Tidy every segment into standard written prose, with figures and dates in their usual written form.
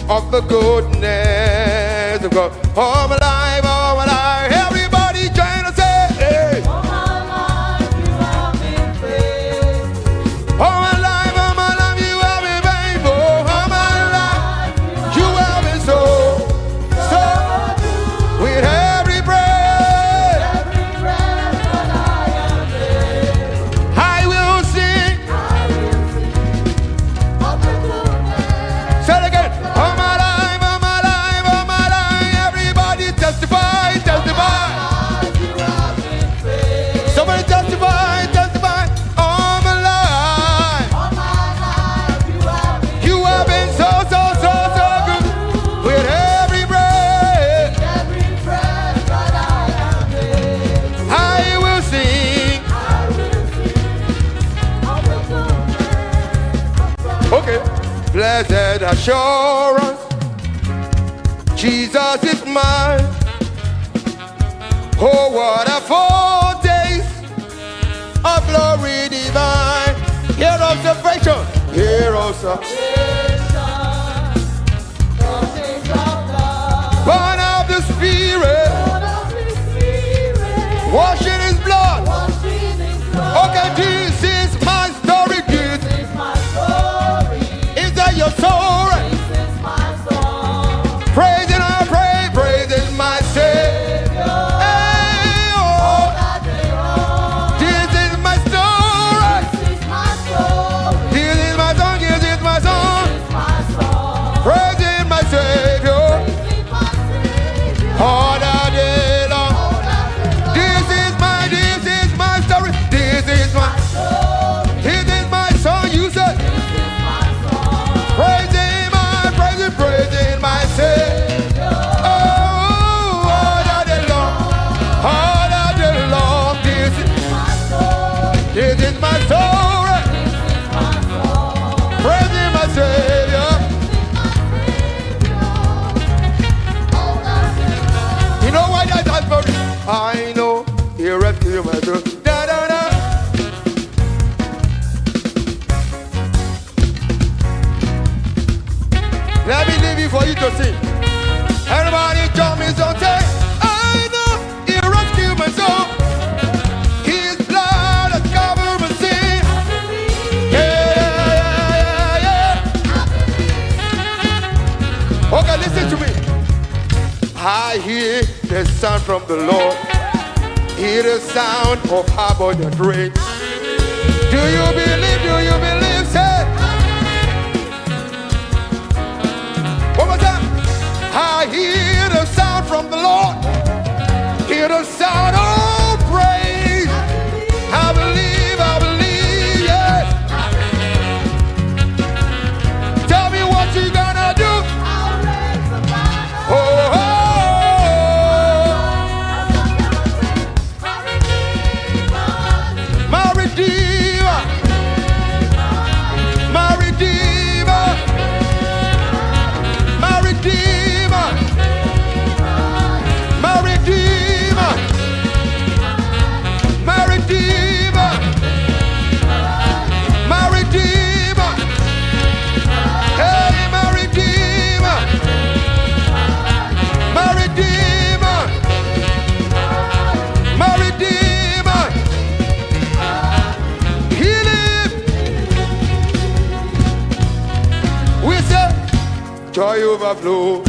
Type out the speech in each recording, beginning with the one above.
of the goodness of God. All my life, everybody join us, say, hey. All my life you have been faithful. All my life, you have been faithful. All my life, you have been so good. With every breath that I am able, I will sing. Of the goodness. Say it again. All my life, everybody testify, testify. You have been faithful. Somebody testify, testify. All my life, All my life you you have been have been so good. With every breath, that I am able, I will sing. of the goodness. Okay. Blessed assurance, Jesus is mine. Oh, what a foretaste of glory divine. Hear of salvation, hear of born of the Spirit, washed in His blood. Okay, this is my story. This is that your soul. Praise and I pray, praise is my Savior. Hey, oh, this is my story. This is my song, this is my song. Praise is my Savior. All the day long. This is my story. This is my song. You said, praise in my Savior. Oh, all the day long. This is my story. Praise in my Savior. You know why that's for me? I know He rescued my soul. Da da da. Let me leave it for you to sing. Everybody jump in, so say, I know He rescued my soul. His blood has covered my sin. Yeah. Okay, listen to me. I hear the sound from the Lord. Hear the sound of abundant rain. Do you believe? Do you believe? Say. One more time. I hear the sound from the Lord. Hear the sound of praise. I believe, yes. Tell me what you gonna do. Oh, my Redeemer, my Redeemer, my Redeemer, my Redeemer, my Redeemer, my Redeemer, hey, my Redeemer, my Redeemer, my Redeemer, He lives. We say, joy overflow.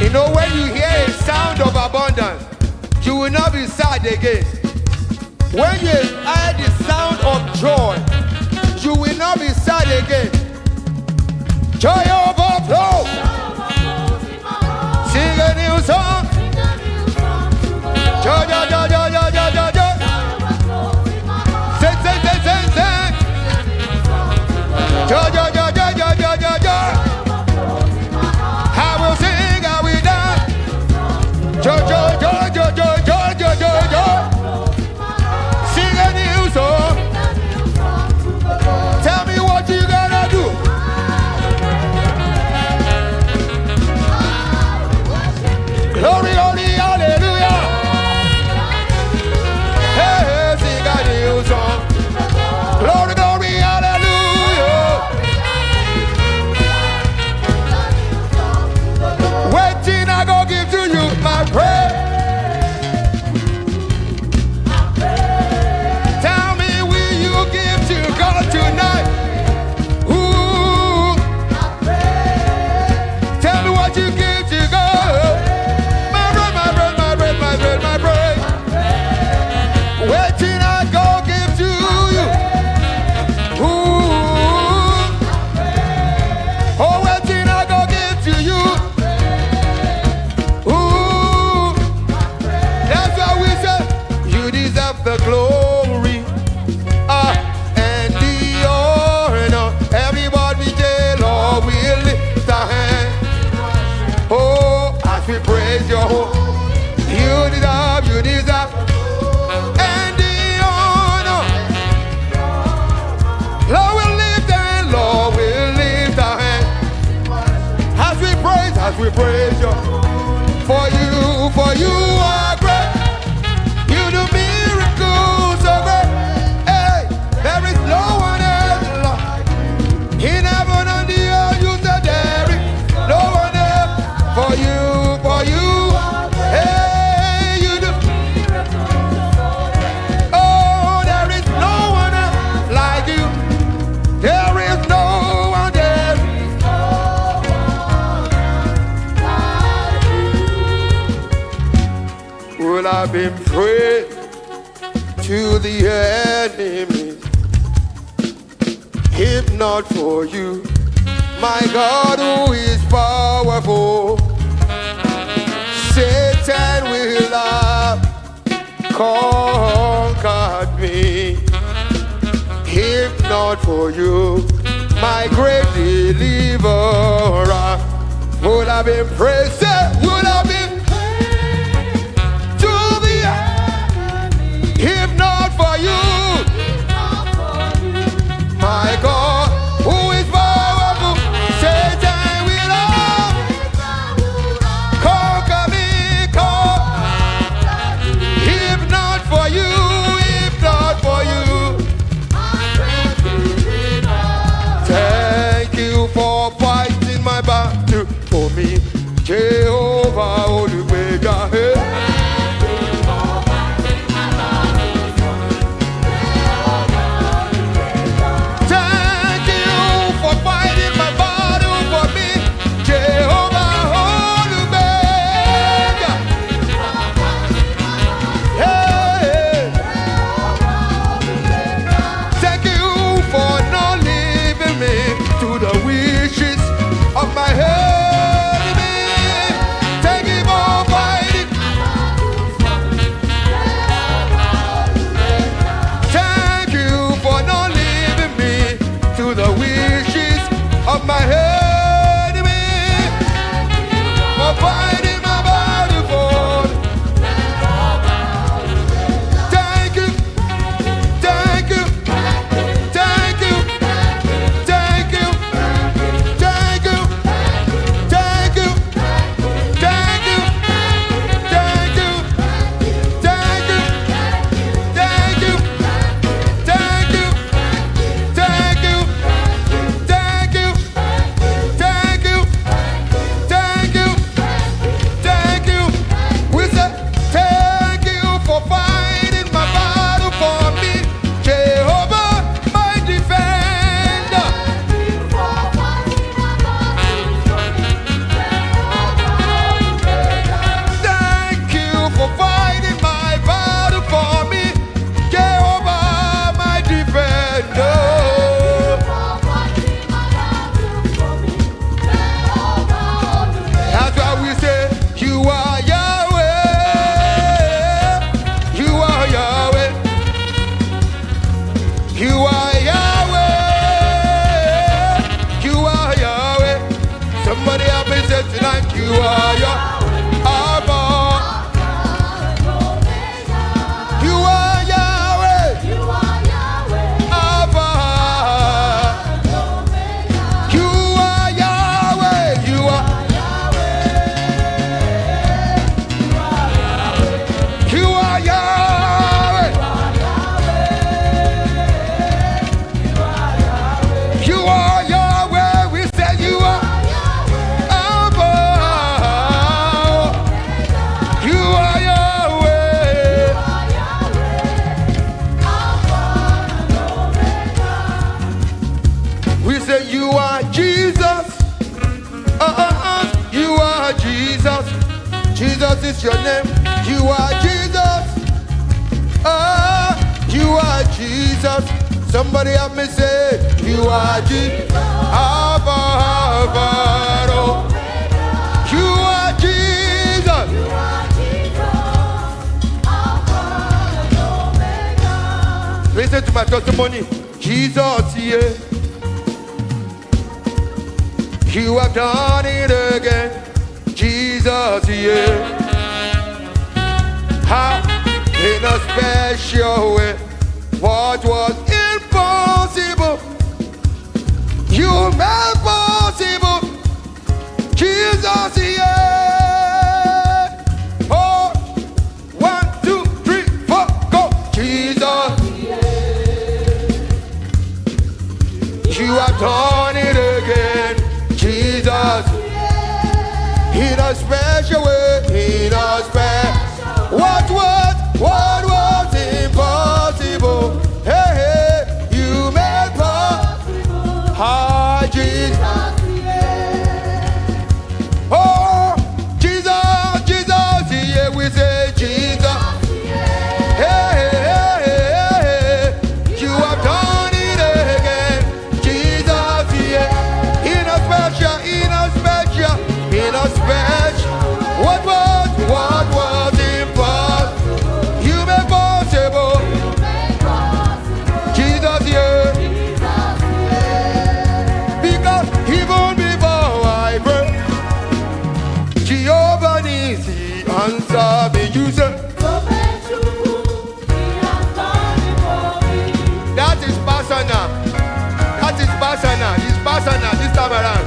You know, when you hear a sound of abundance, you will not be sad again. When you hear the sound of joy, you will not be sad again. Joy overflow. Sing a new song. Joy, joy, joy, joy, joy, joy, joy, joy. Sing, sing, sing, sing, sing. Joy, joy, joy, joy, joy, joy, joy, joy. I will sing, I will dance. Joy, joy, joy, joy, joy, joy, joy, joy, joy. Sing a new song. Tell me what you gonna do. I've been praying to the enemy. If not for you, my God who is powerful, Satan will have conquered me. If not for you, my great deliverer, would have been praised, would have been to the enemy. If not for you, my God who is powerful, Satan will have conquer me, if not for you, if not for you. Thank you for fighting my battle for me, Jehovah Olumega. Thank you for fighting my battle for me, Jehovah Olumega. Hey. Thank you for not leaving me to the wishes of my enemy. Thank you for fighting. Thank you for not leaving me to the wishes of my enemy. For fighting my battle for me. Thank you. Thank you. Thank you. Thank you. Thank you. Thank you. Thank you. Thank you. Thank you. Thank you. Thank you. Thank you. Thank you. Thank you. Thank you. Thank you. We say thank you for fighting my battle for me, Jehovah, my defender. Thank you for fighting my battle for me, Jehovah, my defender. That's why we say, you are Yahweh. You are Yahweh. You are Yahweh. You are Yahweh. Somebody help me say tonight, you are Yahweh. Abba. You are Yahweh. Abba. You are Yahweh. You are. You are Yahweh. You are Yahweh. We say you are Abba. You are Yahweh. We say you are Jesus. You are Jesus. Jesus is your name. You are Jesus. You are Jesus. Somebody help me say, you are Jesus. Abba, oh. You are Jesus. Listen to my testimony. Jesus, yeah. You have done it again. Jesus, yeah. How in a special way. What was impossible, you made possible. Jesus, yeah. Oh, 1, 2, 3, 4, go. Jesus, you have done it again. Jesus, in a special way, in a special. What was impossible? Hey, hey, you made possible. Ah, Jesus. Oh, Jesus, Jesus, yeah, we say Jesus. personal this time around.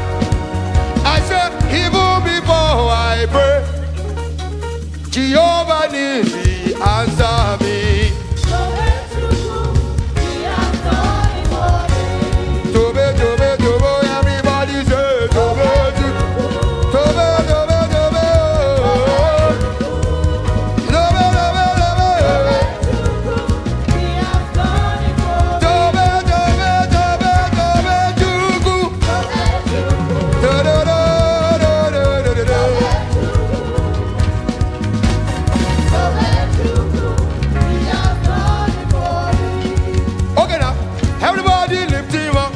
I said, even before I pray, Jehovah Nissi answer me. Tobe, tobe, tobe, everybody say tobe, tobe, tobe, tobe, tobe, tobe, tobe, tobe, tobe, jugu, okay now, everybody lift him up.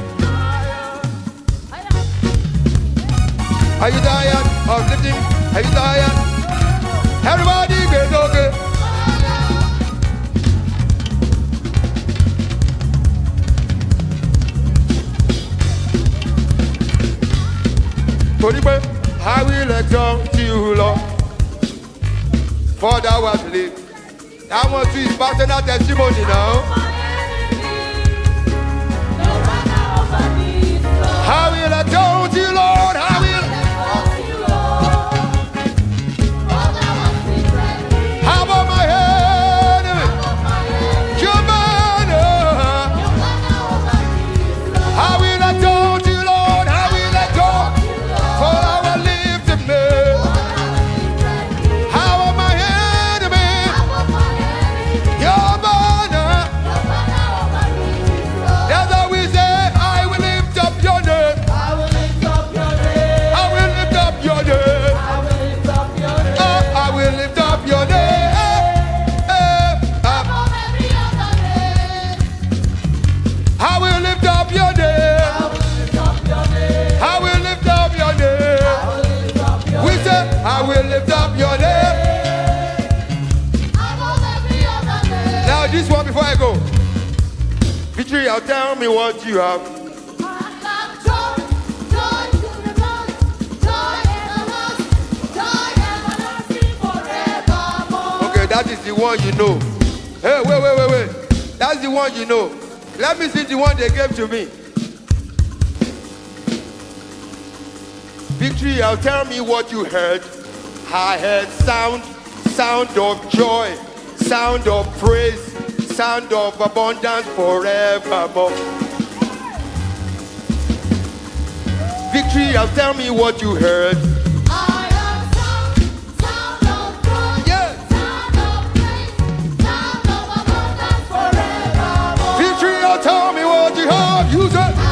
Are you tired of lifting? Are you tired? Everybody get okay. Tonight, I will exalt you, Lord. For thou hast lived. That one too is personal testimony now. I will exalt you, Lord. I will. How about my head? Your banner. I will exalt you, Lord. I will exalt. For I will lift him up. How about my enemy? Your banner. That's how we say, I will lift up your name. I will lift up your name. I will lift up your name. I will lift up your name. I will lift up your name. Above every other name. I will lift up your name. I will lift up your name. I will lift up your name. I will lift up your We say, I will lift up your name. above every other name. Now this one before I go. Victory, now tell me what you have. Joy, joy to the Lord, joy everlasting forevermore. Okay, that is the one you know. Hey, wait. That's the one you know. Let me see the one they gave to me. Victory, now tell me what you heard. I heard sound of joy, sound of praise, sound of abundance forevermore. Victory, now tell me what you heard. I am sound of joy, Yeah. sound of praise, sound of abundance forevermore. Victory, now tell me what you have. You said.